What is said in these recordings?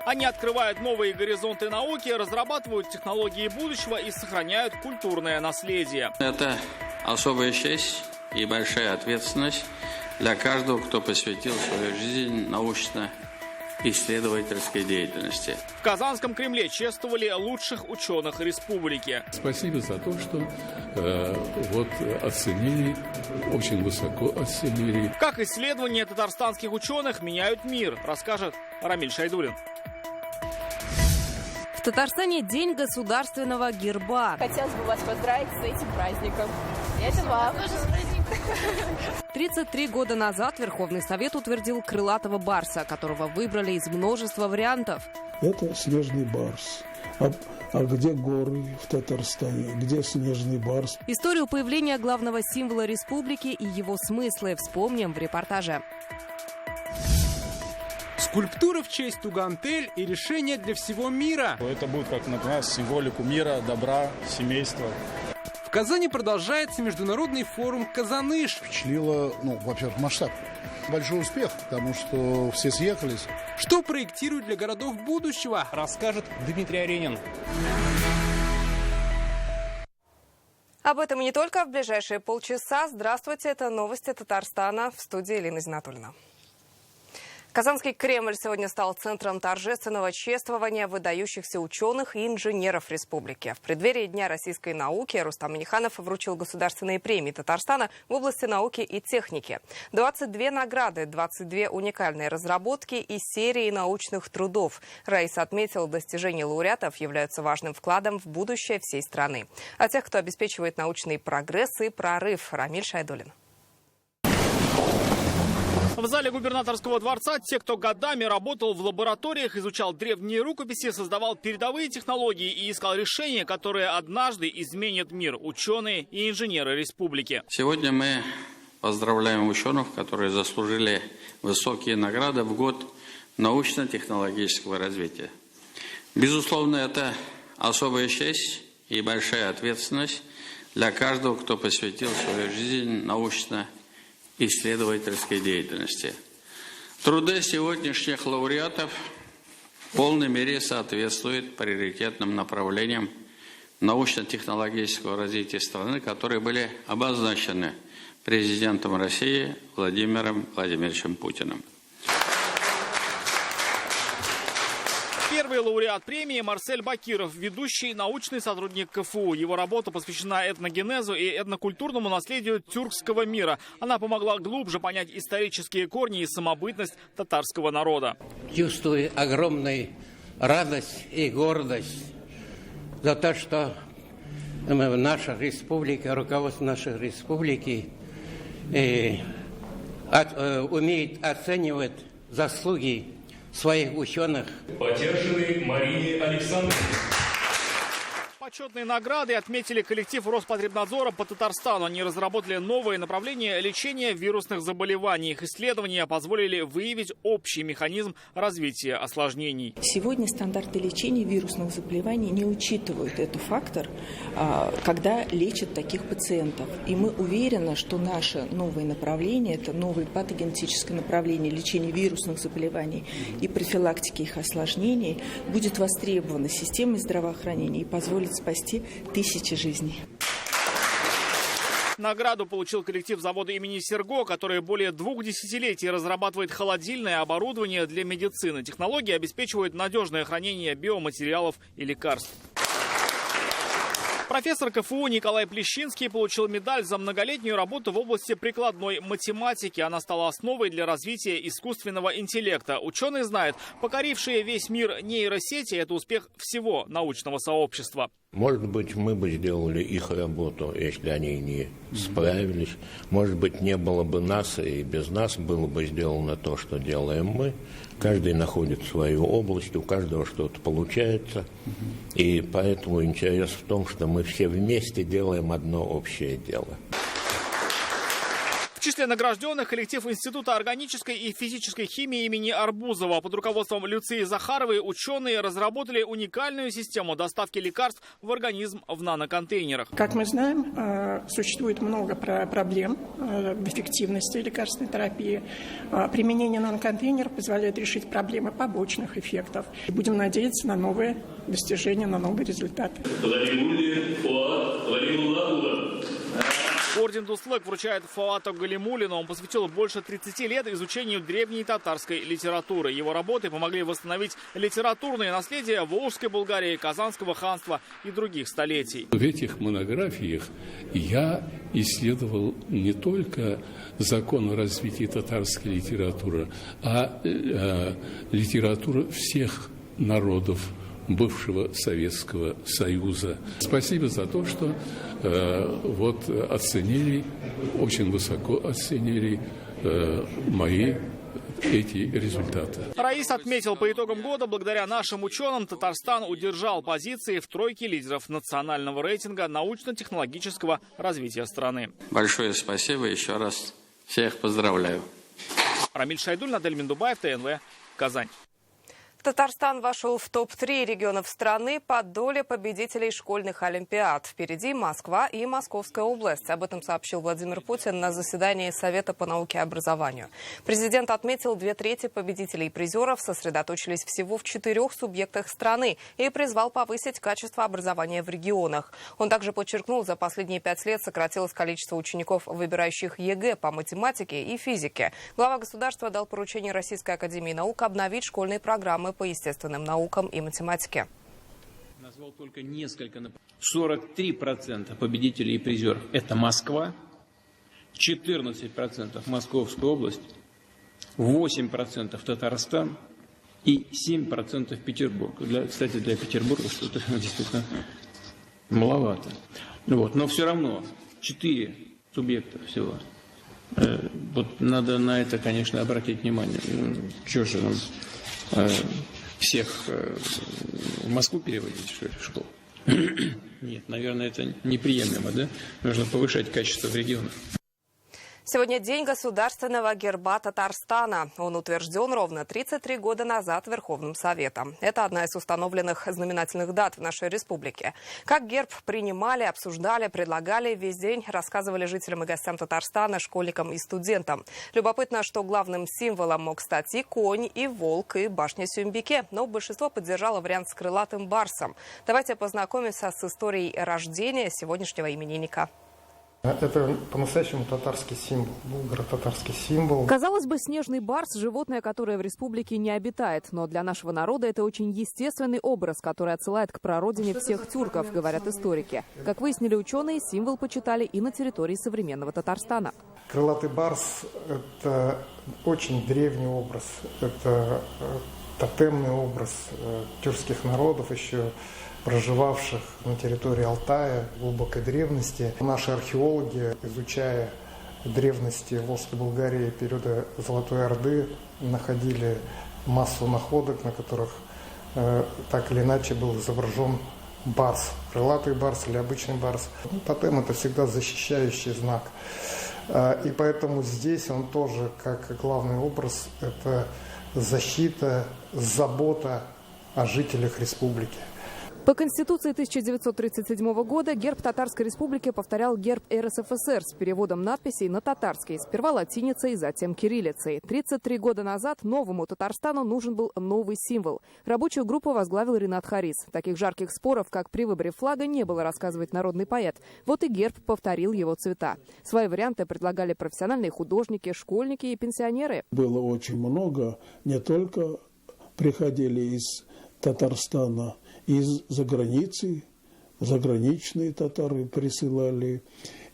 Они открывают новые горизонты науки, разрабатывают технологии будущего и сохраняют культурное наследие. Это особая честь и большая ответственность для каждого, кто посвятил свою жизнь научно-исследовательской деятельности. В Казанском Кремле чествовали лучших ученых республики. Спасибо за то, что оценили, очень высоко оценили. Как исследования татарстанских ученых меняют мир, расскажет Рамиль Шайдуллин. В Татарстане день государственного герба. Хотелось бы вас поздравить с этим праздником. Это вам. 33 года назад Верховный Совет утвердил крылатого барса, которого выбрали из множества вариантов. Это снежный барс. А где горы в Татарстане? Где снежный барс? Историю появления главного символа республики и его смыслы вспомним в репортаже. Скульптура в честь Тугантель и решение для всего мира. Это будет как напоминать символику мира, добра, семейства. В Казани продолжается международный форум «Казаныш». Впечатлило, во-первых, масштаб. Большой успех, потому что все съехались. Что проектируют для городов будущего, расскажет Дмитрий Аренин. Об этом и не только в ближайшие полчаса. Здравствуйте, это новости Татарстана, в студии Елена Знатульна. Казанский Кремль сегодня стал центром торжественного чествования выдающихся ученых и инженеров республики. В преддверии Дня российской науки Рустам Минниханов вручил государственные премии Татарстана в области науки и техники. 22 награды, 22 уникальные разработки и серии научных трудов. Раис отметил, достижения лауреатов являются важным вкладом в будущее всей страны. А тех, кто обеспечивает научный прогресс и прорыв, Рамиль Шайдуллин. В зале губернаторского дворца те, кто годами работал в лабораториях, изучал древние рукописи, создавал передовые технологии и искал решения, которые однажды изменят мир, ученые и инженеры республики. Сегодня мы поздравляем ученых, которые заслужили высокие награды в год научно-технологического развития. Безусловно, это особая честь и большая ответственность для каждого, кто посвятил свою жизнь научно-исследовательской деятельности. Труды сегодняшних лауреатов в полной мере соответствуют приоритетным направлениям научно-технологического развития страны, которые были обозначены президентом России Владимиром Владимировичем Путиным. Первый лауреат премии Марсель Бакиров, ведущий научный сотрудник КФУ. Его работа посвящена этногенезу и этнокультурному наследию тюркского мира. Она помогла глубже понять исторические корни и самобытность татарского народа. Чувствую огромную радость и гордость за то, что наша республика, руководство нашей республики умеет оценивать заслуги своих ученых. Поддержанный Марине Александровне. Почетные награды отметили коллектив Роспотребнадзора по Татарстану. Они разработали новые направления лечения вирусных заболеваний. Их исследования позволили выявить общий механизм развития осложнений. Сегодня стандарты лечения вирусных заболеваний не учитывают этот фактор, когда лечат таких пациентов. И мы уверены, что наше новое направление, это новое патогенетическое направление лечения вирусных заболеваний и профилактики их осложнений, будет востребовано системой здравоохранения и позволит спасти тысячи жизней. Награду получил коллектив завода имени Серго, который более 2 десятилетий разрабатывает холодильное оборудование для медицины. Технологии обеспечивают надежное хранение биоматериалов и лекарств. Профессор КФУ Николай Плещинский получил медаль за многолетнюю работу в области прикладной математики. Она стала основой для развития искусственного интеллекта. Ученые знают, покорившие весь мир нейросети – это успех всего научного сообщества. Может быть, мы бы сделали их работу, если они не справились. Может быть, не было бы нас, и без нас было бы сделано то, что делаем мы. Каждый находит свою область, у каждого что-то получается. И поэтому интерес в том, что мы все вместе делаем одно общее дело. В числе награжденных коллектив Института органической и физической химии имени Арбузова. Под руководством Люции Захаровой ученые разработали уникальную систему доставки лекарств в организм в наноконтейнерах. Как мы знаем, существует много проблем в эффективности лекарственной терапии. Применение наноконтейнеров позволяет решить проблемы побочных эффектов. Будем надеяться на новые достижения, на новые результаты. Орден Дуслык вручает Фуату Галимулину. Он посвятил больше 30 лет изучению древней татарской литературы. Его работы помогли восстановить литературное наследие Волжской Булгарии, Казанского ханства и других столетий. В этих монографиях я исследовал не только закон о развитии татарской литературы, а литературу всех народов бывшего Советского Союза. Спасибо за то, что оценили, очень высоко оценили мои эти результаты. Раис отметил, по итогам года, благодаря нашим ученым, Татарстан удержал позиции в тройке лидеров национального рейтинга научно-технологического развития страны. Большое спасибо, еще раз всех поздравляю. Рамиль Шайдуль, Надель Миндубаев, ТНВ, Казань. Татарстан вошел в топ-3 регионов страны по доле победителей школьных олимпиад. Впереди Москва и Московская область. Об этом сообщил Владимир Путин на заседании Совета по науке и образованию. Президент отметил, 2/3 победителей и призеров сосредоточились всего в 4 субъектах страны и призвал повысить качество образования в регионах. Он также подчеркнул, за последние 5 лет сократилось количество учеников, выбирающих ЕГЭ по математике и физике. Глава государства дал поручение Российской академии наук обновить школьные программы по естественным наукам и математике. Назвал только несколько. 43% победителей и призеров – это Москва, 14% Московская область, 8% Татарстан и 7% Петербург. Кстати, для Петербурга что-то действительно маловато. Но все равно 4 субъекта всего. Надо на это, конечно, обратить внимание. Чего же нам всех в Москву переводить, что ли, в школу? Нет, наверное, это неприемлемо, да? Нужно повышать качество в регионах. Сегодня день государственного герба Татарстана. Он утвержден ровно 33 года назад Верховным Советом. Это одна из установленных знаменательных дат в нашей республике. Как герб принимали, обсуждали, предлагали, весь день рассказывали жителям и гостям Татарстана, школьникам и студентам. Любопытно, что главным символом мог стать и конь, и волк, и башня Сюмбике. Но большинство поддержало вариант с крылатым барсом. Давайте познакомимся с историей рождения сегодняшнего именинника. Это по-настоящему татарский символ, булгаро-татарский символ. Казалось бы, снежный барс – животное, которое в республике не обитает. Но для нашего народа это очень естественный образ, который отсылает к прародине всех тюрков, говорят историки. Как выяснили ученые, символ почитали и на территории современного Татарстана. Крылатый барс – это очень древний образ. Это тотемный образ тюркских народов, еще проживавших на территории Алтая в глубокой древности. Наши археологи, изучая древности Волжской Булгарии периода Золотой Орды, находили массу находок, на которых так или иначе был изображен барс, крылатый барс или обычный барс. Тотем – это всегда защищающий знак. И поэтому здесь он тоже, как главный образ, это защита, забота о жителях республики. По Конституции 1937 года герб Татарской Республики повторял герб РСФСР с переводом надписей на татарский, сперва латиницей, затем кириллицей. 33 года назад новому Татарстану нужен был новый символ. Рабочую группу возглавил Ринат Харис. Таких жарких споров, как при выборе флага, не было, рассказывает народный поэт. Вот и герб повторил его цвета. Свои варианты предлагали профессиональные художники, школьники и пенсионеры. Было очень много, не только приходили из Татарстана, из-за границы, заграничные татары присылали,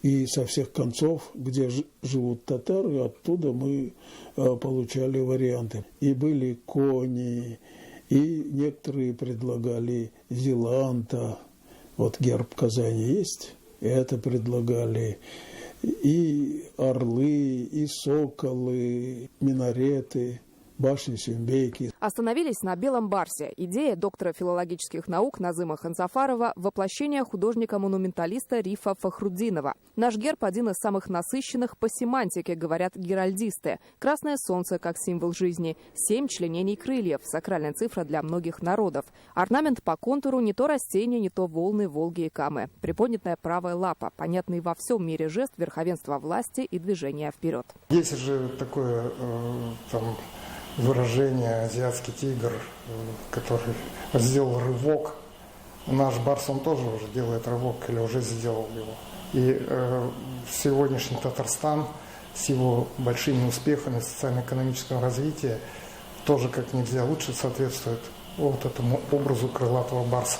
и со всех концов, где живут татары, оттуда мы получали варианты. И были кони, и некоторые предлагали зеланта, вот герб Казани есть, и это предлагали, и орлы, и соколы, минареты. башни Сюмбейки. Остановились на Белом Барсе. Идея доктора филологических наук Назыма Ханзафарова – воплощение художника-монументалиста Рифа Фахруддинова. Наш герб – один из самых насыщенных по семантике, говорят геральдисты. Красное солнце как символ жизни, 7 членений крыльев – сакральная цифра для многих народов. Орнамент по контуру не то растения, не то волны Волги и Камы. Приподнятая правая лапа – понятный во всем мире жест верховенства власти и движения вперед. Есть же такое выражение «азиатский тигр», который сделал рывок. Наш барс, он тоже уже делает рывок или уже сделал его. И сегодняшний Татарстан с его большими успехами в социально-экономическом развитии тоже как нельзя лучше соответствует вот этому образу крылатого барса.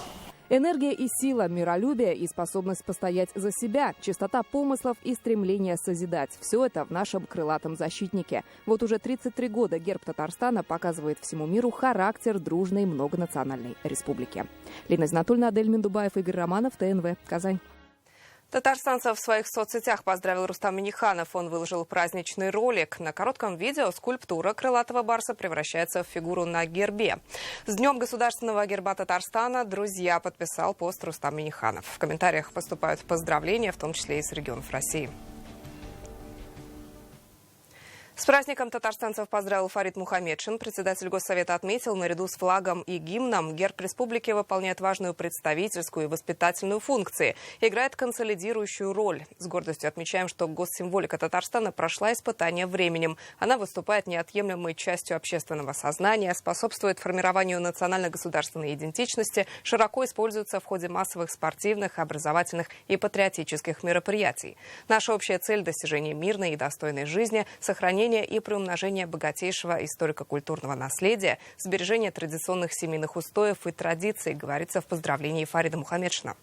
Энергия и сила, миролюбие и способность постоять за себя, чистота помыслов и стремление созидать – все это в нашем крылатом защитнике. Вот уже 33 года герб Татарстана показывает всему миру характер дружной многонациональной республики. Лина Знатульна, Адель Миндубаев, Игорь Романов, ТНВ, Казань. Татарстанцев в своих соцсетях поздравил Рустам Минниханов. Он выложил праздничный ролик. На коротком видео скульптура крылатого барса превращается в фигуру на гербе. С Днем государственного герба Татарстана «Друзья» подписал пост Рустам Минниханов. В комментариях поступают поздравления, в том числе и из регионов России. С праздником татарстанцев поздравил Фарид Мухамедшин. Председатель Госсовета отметил, наряду с флагом и гимном герб республики выполняет важную представительскую и воспитательную функции, играет консолидирующую роль. С гордостью отмечаем, что госсимволика Татарстана прошла испытание временем. Она выступает неотъемлемой частью общественного сознания, способствует формированию национально-государственной идентичности, широко используется в ходе массовых спортивных, образовательных и патриотических мероприятий. Наша общая цель – достижение мирной и достойной жизни, сохранение и приумножение богатейшего историко-культурного наследия, сбережение традиционных семейных устоев и традиций, говорится в поздравлении Фарида Мухамедшина.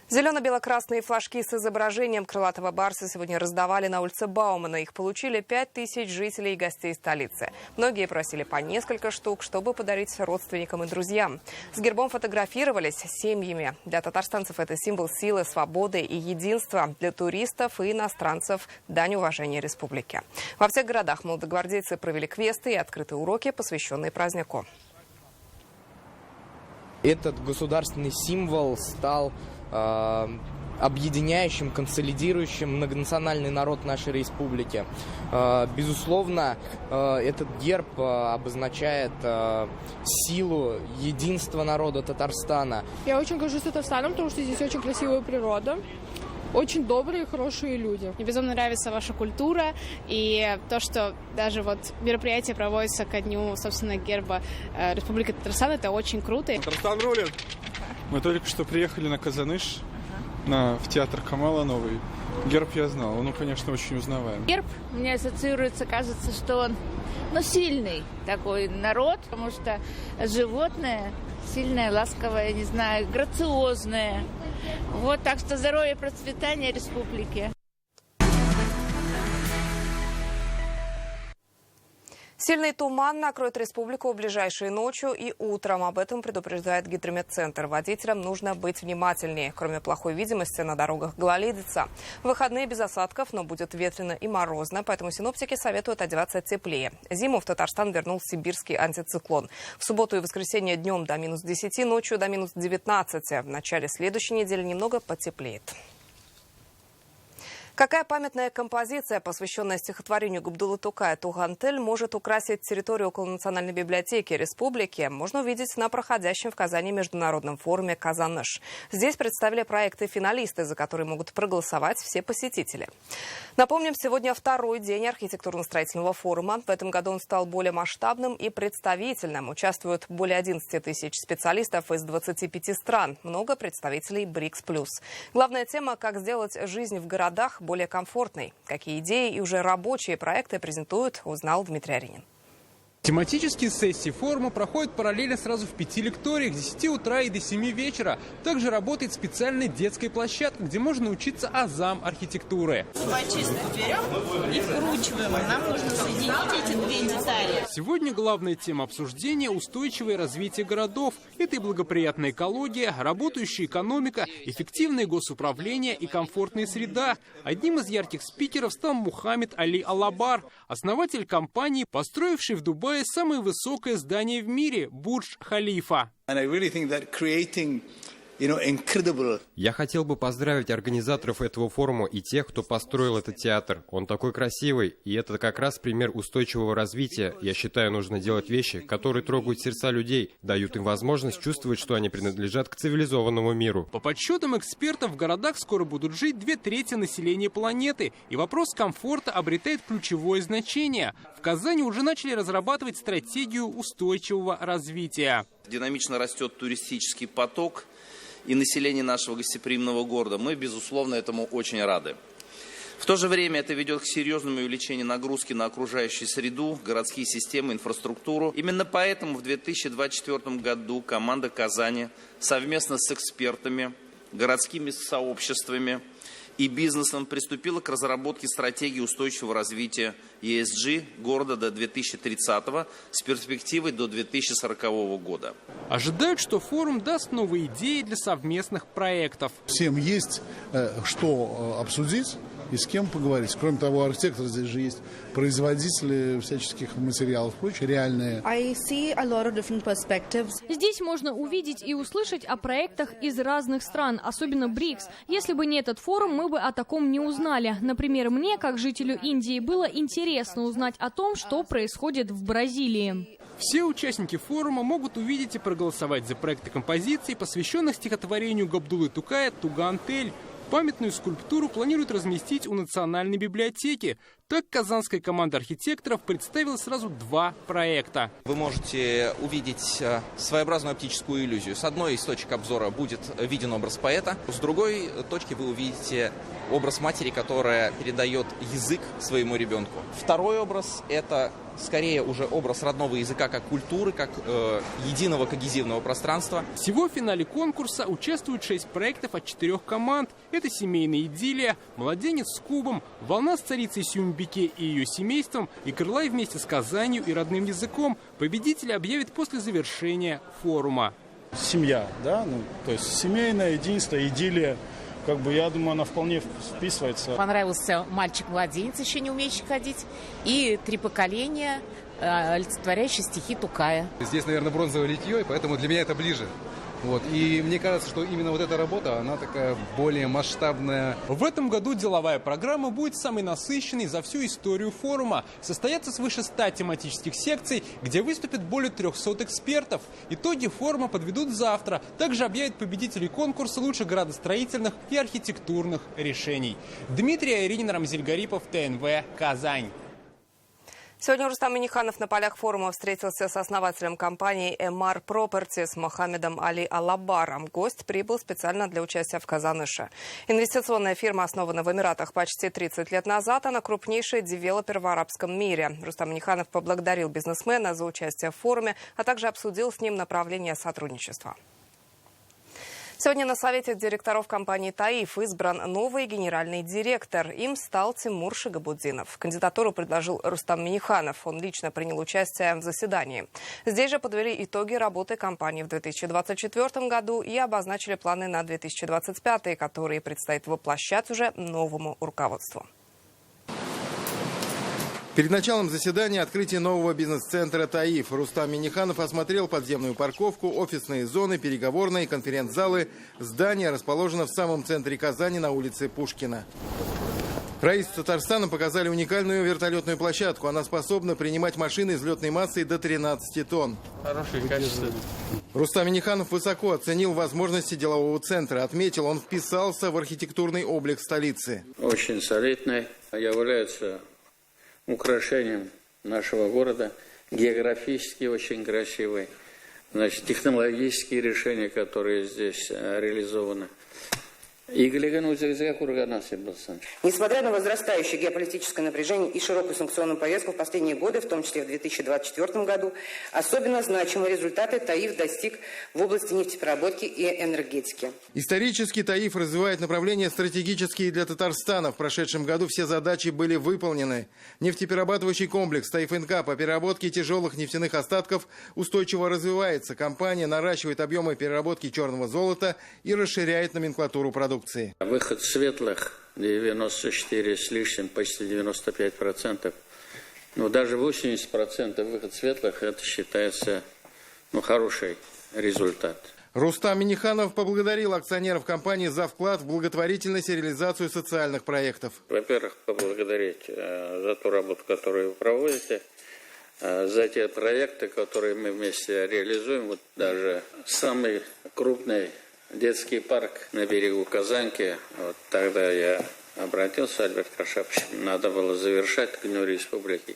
Зелено-бело-красные флажки с изображением крылатого барса сегодня раздавали на улице Баумана. Их получили 5000 жителей и гостей столицы. Многие просили по несколько штук, чтобы подарить родственникам и друзьям. С гербом фотографировались с семьями. Для татарстанцев это символ силы, свободы и единства. Для туристов и иностранцев – дань уважения республике. Во всех городах молодогвардейцы провели квесты и открытые уроки, посвященные празднику. Этот государственный символ стал объединяющим, консолидирующим многонациональный народ нашей республики. Безусловно, этот герб обозначает силу, единство народа Татарстана. Я очень горжусь Татарстаном, потому что здесь очень красивая природа. Очень добрые, хорошие люди. Мне безумно нравится ваша культура и то, что даже вот мероприятие проводится ко дню, собственно, герба Республики Татарстан. Это очень круто. Татарстан рулит. Мы только что приехали на Казаныш, в театр Камала новый. Герб я знал, он, конечно, очень узнаваем. Герб мне ассоциируется, кажется, что он сильный такой народ, потому что животное сильное, ласковое, не знаю, грациозное. Вот, так что здоровья и процветания республики. Сильный туман накроет республику в ближайшие ночью и утром. Об этом предупреждает Гидрометцентр. Водителям нужно быть внимательнее. Кроме плохой видимости, на дорогах гололедица. В выходные без осадков, но будет ветрено и морозно, поэтому синоптики советуют одеваться теплее. Зиму в Татарстан вернул сибирский антициклон. В субботу и воскресенье днем до минус 10, ночью до минус 19. В начале следующей недели немного потеплеет. Какая памятная композиция, посвященная стихотворению Габдуллы Тукая «Тугантель», может украсить территорию около Национальной библиотеки республики, можно увидеть на проходящем в Казани международном форуме «Казаныш». Здесь представили проекты финалисты, за которые могут проголосовать все посетители. Напомним, сегодня второй день архитектурно-строительного форума. В этом году он стал более масштабным и представительным. Участвуют более 11 тысяч специалистов из 25 стран. Много представителей БРИКС+. Главная тема – как сделать жизнь в городах более комфортной. Какие идеи и уже рабочие проекты презентуют, узнал Дмитрий Аринин. Тематические сессии форума проходят параллельно сразу в 5 лекториях с 10 утра и до 7 вечера. Также работает специальная детская площадка, где можно учиться азам архитектуры. Чисто берем и вкручиваем. Нам нужно соединить эти две детали. Сегодня главная тема обсуждения – устойчивое развитие городов. Это и благоприятная экология, работающая экономика, эффективное госуправление и комфортная среда. Одним из ярких спикеров стал Мухаммед Али Аллабар, основатель компании, построивший в Дубае самое высокое здание в мире – Бурдж-Халифа. Я хотел бы поздравить организаторов этого форума и тех, кто построил этот театр. Он такой красивый, и это как раз пример устойчивого развития. Я считаю, нужно делать вещи, которые трогают сердца людей, дают им возможность чувствовать, что они принадлежат к цивилизованному миру. По подсчетам экспертов, в городах скоро будут жить 2/3 населения планеты, и вопрос комфорта обретает ключевое значение. В Казани уже начали разрабатывать стратегию устойчивого развития. Динамично растет туристический поток и население нашего гостеприимного города. Мы, безусловно, этому очень рады. В то же время это ведет к серьезному увеличению нагрузки на окружающую среду, городские системы, инфраструктуру. Именно поэтому в 2024 году команда Казани совместно с экспертами, городскими сообществами и бизнесом приступила к разработке стратегии устойчивого развития ESG города до 2030 с перспективой до 2040 года. Ожидают, что форум даст новые идеи для совместных проектов. Всем есть что обсудить и с кем поговорить. Кроме того, архитектор здесь же есть, производители всяческих материалов, прочее, реальные. Здесь можно увидеть и услышать о проектах из разных стран, особенно БРИКС. Если бы не этот форум, мы бы о таком не узнали. Например, мне, как жителю Индии, было интересно узнать о том, что происходит в Бразилии. Все участники форума могут увидеть и проголосовать за проекты композиций, посвященных стихотворению Габдуллы Тукая «Туган-Тель». Памятную скульптуру планируют разместить у Национальной библиотеки. Так казанская команда архитекторов представила сразу 2 проекта. Вы можете увидеть своеобразную оптическую иллюзию. С одной из точек обзора будет виден образ поэта, с другой точки вы увидите образ матери, которая передает язык своему ребенку. Второй образ – это скорее уже образ родного языка как культуры, как единого когезивного пространства. Всего в финале конкурса участвуют 6 проектов от 4 команд. Это «Семейная идиллия», «Младенец с кубом», «Волна с царицей Сюмбике и ее семейством» и «Крылай вместе с Казанью и родным языком». Победителя объявят после завершения форума. Семья, да, то есть семейное единство, идиллия. Я думаю, она вполне вписывается. Понравился мальчик-младенец, еще не умеющий ходить, и 3 поколения, олицетворяющие стихи Тукая. Здесь, наверное, бронзовое литье, и поэтому для меня это ближе. И мне кажется, что именно вот эта работа, она такая более масштабная. В этом году деловая программа будет самой насыщенной за всю историю форума. Состоятся свыше 100 тематических секций, где выступят более 300 экспертов. Итоги форума подведут завтра. Также объявят победителей конкурса лучших градостроительных и архитектурных решений. Дмитрий Айринин, Рамзиль Гарипов, ТНВ, Казань. Сегодня Рустам Минниханов на полях форума встретился с основателем компании MR Properties Мухаммедом Али Аллабаром. Гость прибыл специально для участия в Казаныше. Инвестиционная фирма основана в Эмиратах почти 30 лет назад. Она крупнейший девелопер в арабском мире. Рустам Минниханов поблагодарил бизнесмена за участие в форуме, а также обсудил с ним направление сотрудничества. Сегодня на совете директоров компании «Таиф» избран новый генеральный директор. Им стал Тимур Шигабуддинов. Кандидатуру предложил Рустам Минниханов. Он лично принял участие в заседании. Здесь же подвели итоги работы компании в 2024 году и обозначили планы на 2025, которые предстоит воплощать уже новому руководству. Перед началом заседания открытие нового бизнес-центра «Таиф» Рустам Минниханов осмотрел подземную парковку, офисные зоны, переговорные, конференц-залы. Здание расположено в самом центре Казани на улице Пушкина. Правительство Татарстана показали уникальную вертолетную площадку. Она способна принимать машины взлетной массой до 13 тонн. Хорошие качества. Рустам Минниханов высоко оценил возможности делового центра. Отметил, он вписался в архитектурный облик столицы. Очень солидный, является украшением нашего города, географически очень красивый, технологические решения, которые здесь реализованы. Несмотря на возрастающее геополитическое напряжение и широкую санкционную повестку в последние годы, в том числе в 2024 году, особенно значимые результаты ТАИФ достиг в области нефтепереработки и энергетики. Исторически ТАИФ развивает направления стратегические для Татарстана. В прошедшем году все задачи были выполнены. Нефтеперерабатывающий комплекс ТАИФ-НК по переработке тяжелых нефтяных остатков устойчиво развивается. Компания наращивает объемы переработки черного золота и расширяет номенклатуру продукции. Выход светлых 94 с лишним, почти 95%. Но даже 80% выход светлых, это считается хороший результат. Рустам Минниханов поблагодарил акционеров компании за вклад в благотворительность и реализацию социальных проектов. Во-первых, поблагодарить за ту работу, которую вы проводите, за те проекты, которые мы вместе реализуем. Вот даже самый крупный детский парк на берегу Казанки. Вот тогда я обратился, Альберт Кашапович, надо было завершать к Дню Республики.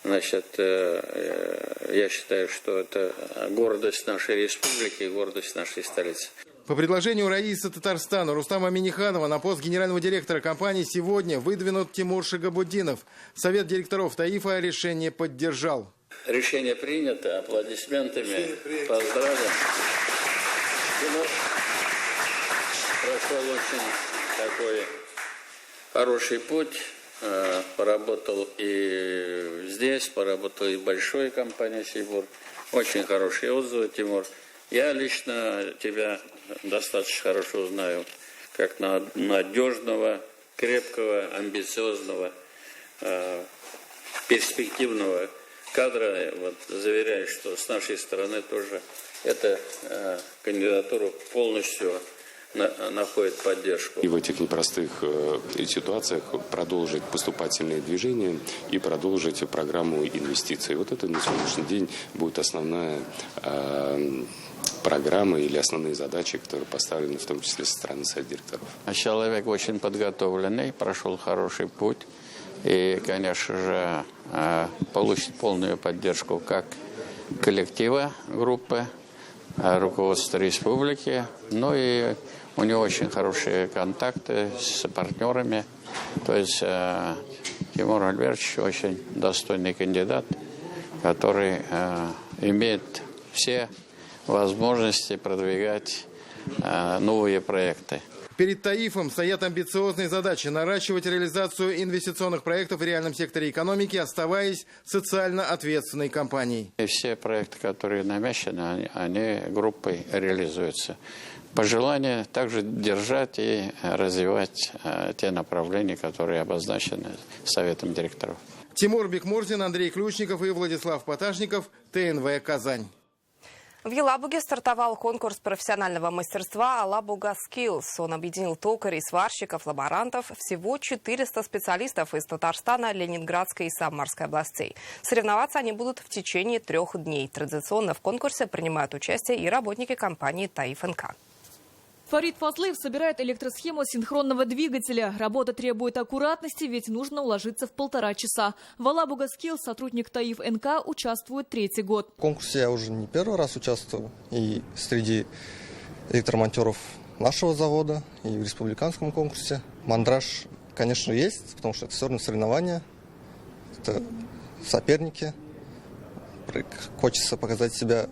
Значит, я считаю, что это гордость нашей республики и гордость нашей столицы. По предложению раиса Татарстана Рустама Минниханова на пост генерального директора компании сегодня выдвинут Тимур Шигабуддинов. Совет директоров ТАИФа решение поддержал. Решение принято. Аплодисментами. Поздравляем. Тимур прошел очень такой хороший путь. Поработал и здесь, поработал и в большой компании «Сибур». Очень хорошие отзывы, Тимур. Я лично тебя достаточно хорошо знаю, как надежного, крепкого, амбициозного, перспективного кадра. Вот, заверяю, что с нашей стороны тоже эта кандидатура полностью находит поддержку. И в этих непростых ситуациях продолжить поступательные движения и продолжить программу инвестиций. Вот это на сегодняшний день будет основная программа или основные задачи, которые поставлены в том числе со стороны совета директоров. Человек очень подготовленный, прошел хороший путь и, конечно же, получит полную поддержку как коллектива группы, руководства республики, ну и у него очень хорошие контакты с партнерами. То есть Тимур Альбертович очень достойный кандидат, который имеет все возможности продвигать новые проекты. Перед ТАИФом стоят амбициозные задачи – наращивать реализацию инвестиционных проектов в реальном секторе экономики, оставаясь социально ответственной компанией. И все проекты, которые намечены, они группой реализуются. Пожелание также держать и развивать те направления, которые обозначены Советом директоров. Тимур Бекмурзин, Андрей Ключников и Владислав Поташников, ТНВ «Казань». В Елабуге стартовал конкурс профессионального мастерства «Алабуга Skills». Он объединил токарей, сварщиков, лаборантов. Всего 400 специалистов из Татарстана, Ленинградской и Самарской областей. Соревноваться они будут в течение 3 дней. Традиционно в конкурсе принимают участие и работники компании ТАИФ-НК. Фарид Фазлыев собирает электросхему синхронного двигателя. Работа требует аккуратности, ведь нужно уложиться в 1,5 часа. В «Алабуга Skills» сотрудник ТАИФ-НК участвует 3-й год. В конкурсе я уже не первый раз участвовал. И среди электромонтеров нашего завода, и в республиканском конкурсе. Мандраж, конечно, есть, потому что это все равно соревнования. Это соперники. Хочется показать себя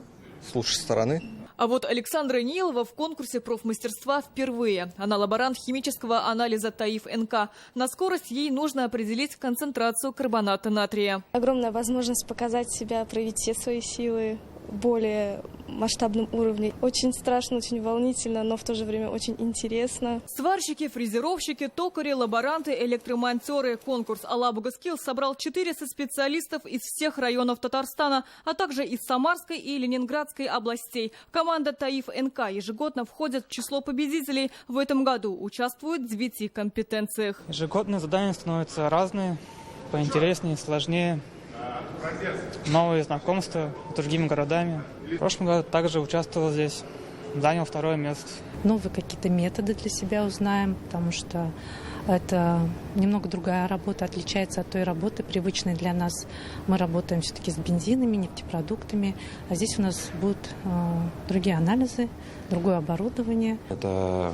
с лучшей стороны. А вот Александра Нилова в конкурсе профмастерства впервые. Она лаборант химического анализа ТАИФ-НК. На скорость ей нужно определить концентрацию карбоната натрия. Огромная возможность показать себя, проявить все свои силы в более масштабном уровне. Очень страшно, очень волнительно, но в то же время очень интересно. Сварщики, фрезеровщики, токари, лаборанты, электромонтеры. Конкурс «Алабуга Skills» собрал 400 специалистов из всех районов Татарстана, а также из Самарской и Ленинградской областей. Команда ТАИФ-НК ежегодно входит в число победителей. В этом году участвуют в 9 компетенциях. Ежегодно задания становятся разные, поинтереснее, сложнее. Новые знакомства с другими городами. В прошлом году также участвовал здесь, занял 2-е место. Новые какие-то методы для себя узнаем, потому что это немного другая работа, отличается от той работы, привычной для нас. Мы работаем все-таки с бензинами, нефтепродуктами, а здесь у нас будут другие анализы, другое оборудование. Это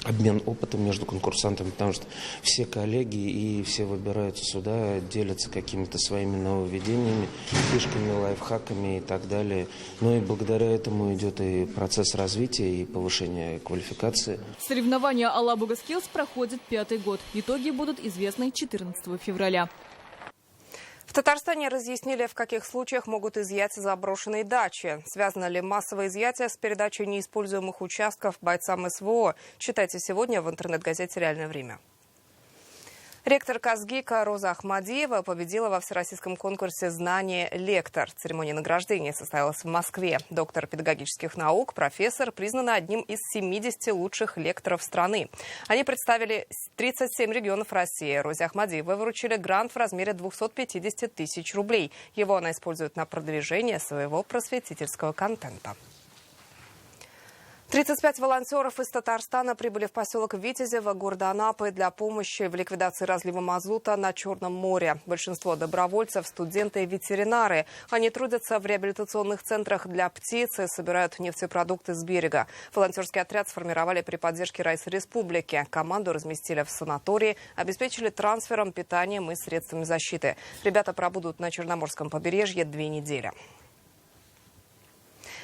обмен опытом между конкурсантами, потому что все коллеги и все выбираются сюда, делятся какими-то своими нововведениями, фишками, лайфхаками и так далее. Ну и благодаря этому идет и процесс развития, и повышения квалификации. Соревнования Алабуга Skills проходят 5-й год. Итоги будут известны 14 февраля. В Татарстане разъяснили, в каких случаях могут изъять заброшенные дачи. Связано ли массовое изъятие с передачей неиспользуемых участков бойцам СВО? Читайте сегодня в интернет-газете «Реальное время». Ректор Казгика Роза Ахмадиева победила во всероссийском конкурсе «Знание лектор». Церемония награждения состоялась в Москве. Доктор педагогических наук, профессор, признана одним из 70 лучших лекторов страны. Они представили 37 регионов России. Розе Ахмадиевой вручили грант в размере 250 тысяч рублей. Его она использует на продвижение своего просветительского контента. 35 волонтеров из Татарстана прибыли в поселок Витязево города Анапы для помощи в ликвидации разлива мазута на Черном море. Большинство добровольцев – студенты и ветеринары. Они трудятся в реабилитационных центрах для птиц и собирают нефтепродукты с берега. Волонтерский отряд сформировали при поддержке Райс Республики. Команду разместили в санатории, обеспечили трансфером, питанием и средствами защиты. Ребята пробудут на Черноморском побережье 2 недели.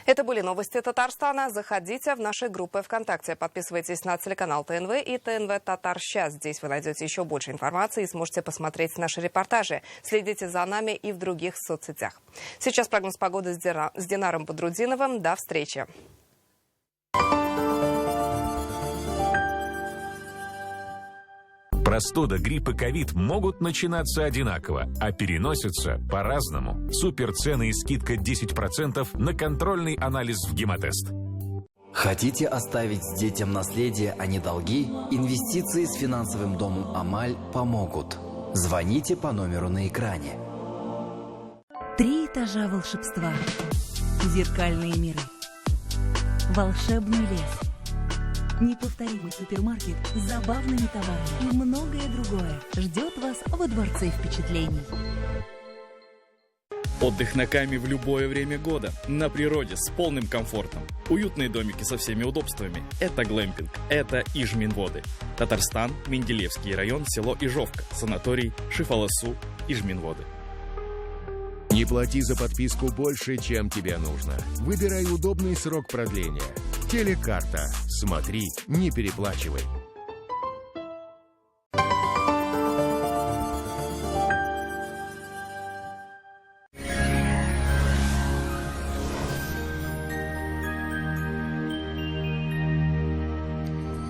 Это были новости Татарстана. Заходите в наши группы ВКонтакте. Подписывайтесь на телеканал ТНВ и ТНВ Татар Сейчас. Здесь вы найдете еще больше информации и сможете посмотреть наши репортажи. Следите за нами и в других соцсетях. Сейчас прогноз погоды с Динаром Бодрудиновым. До встречи. Простуда, грипп и ковид могут начинаться одинаково, а переносятся по-разному. Суперцены и скидка 10% на контрольный анализ в Гемотест. Хотите оставить детям наследие, а не долги? Инвестиции с финансовым домом «Амаль» помогут. Звоните по номеру на экране. 3 этажа волшебства. Зеркальные миры. Волшебный лес. Неповторимый супермаркет с забавными товарами и многое другое ждет вас во дворце впечатлений. Отдых на Каме в любое время года, на природе, с полным комфортом. Уютные домики со всеми удобствами. Это глэмпинг, это Ижминводы. Татарстан, Менделеевский район, село Ижовка, санаторий Шифаласу, Ижминводы. Не плати за подписку больше, чем тебе нужно. Выбирай удобный срок продления. Телекарта. Смотри, не переплачивай.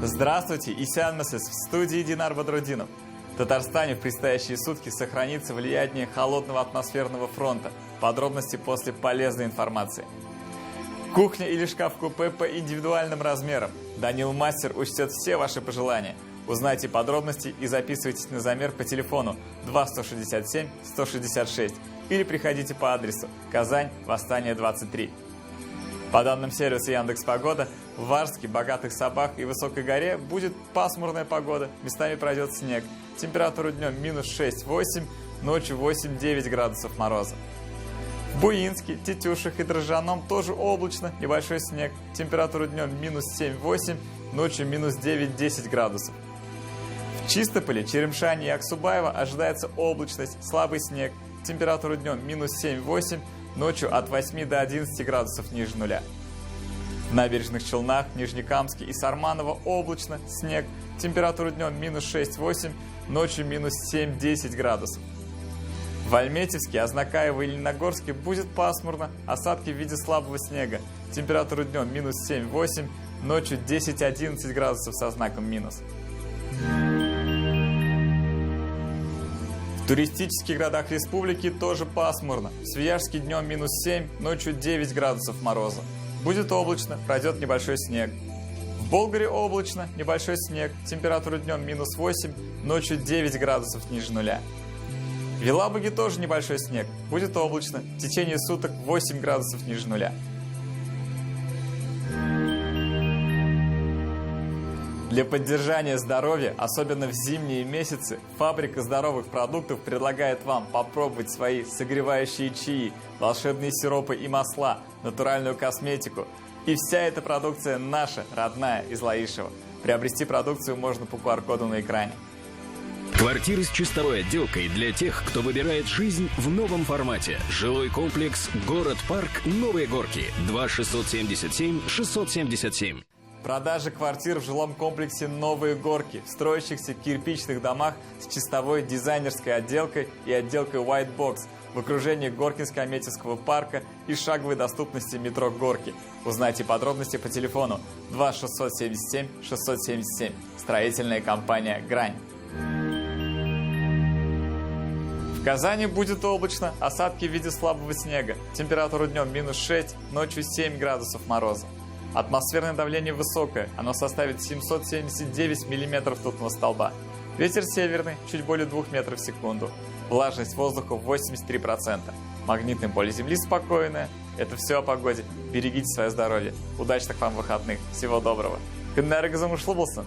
Здравствуйте, Исян Месес в студии Динар Бодрудинов. В Татарстане в предстоящие сутки сохранится влияние холодного атмосферного фронта. Подробности после полезной информации. Кухня или шкаф-купе по индивидуальным размерам. Данил Мастер учтет все ваши пожелания. Узнайте подробности и записывайтесь на замер по телефону 2-167-166 или приходите по адресу Казань, Восстание 23. По данным сервиса Яндекс.Погода, в Варске, Богатых Собах и Высокой горе будет пасмурная погода, местами пройдет снег. Температура днем минус 6-8, ночью 8-9 градусов мороза. В Буинске, Тетюшах и Дрожжаном тоже облачно, небольшой снег. Температура днем минус 7-8, ночью минус 9-10 градусов. В Чистополе, Черемшане и Аксубаево ожидается облачность, слабый снег. Температура днем минус 7-8, ночью от 8 до 11 градусов ниже нуля. В Набережных Челнах, Нижнекамске и Сарманово облачно, снег. Температура днем минус 6-8, ночью минус 7-10 градусов. В Альметьевске, Азнакаево и Лениногорске будет пасмурно, осадки в виде слабого снега. Температура днем минус 7-8, ночью 10-11 градусов со знаком минус. В туристических городах республики тоже пасмурно. В Свияжске днем минус 7, ночью 9 градусов мороза. Будет облачно, пройдет небольшой снег. В Болгаре облачно, небольшой снег. Температура днем минус 8, ночью 9 градусов ниже нуля. В Елабуге тоже небольшой снег. Будет облачно. В течение суток 8 градусов ниже нуля. Для поддержания здоровья, особенно в зимние месяцы, фабрика здоровых продуктов предлагает вам попробовать свои согревающие чаи, волшебные сиропы и масла, натуральную косметику. И вся эта продукция наша, родная, из Лаишева. Приобрести продукцию можно по QR-коду на экране. Квартиры с чистовой отделкой для тех, кто выбирает жизнь в новом формате. Жилой комплекс «Город-парк. Новые горки». 2-677-677. Продажа квартир в жилом комплексе «Новые горки» в строящихся кирпичных домах с чистовой дизайнерской отделкой и отделкой White Box в окружении Горкинско-Аметьевского парка и шаговой доступности метро «Горки». Узнайте подробности по телефону 2-677-677. Строительная компания «Грань». В Казани будет облачно, осадки в виде слабого снега. Температура днем -6, ночью 7 градусов мороза. Атмосферное давление высокое, оно составит 779 миллиметров ртутного столба. Ветер северный, чуть более 2 метров в секунду. Влажность воздуха 83%. Магнитное поле Земли спокойное. Это все о погоде. Берегите свое здоровье. Удачных вам выходных. Всего доброго. Кыннарыгызым ушлы болсын.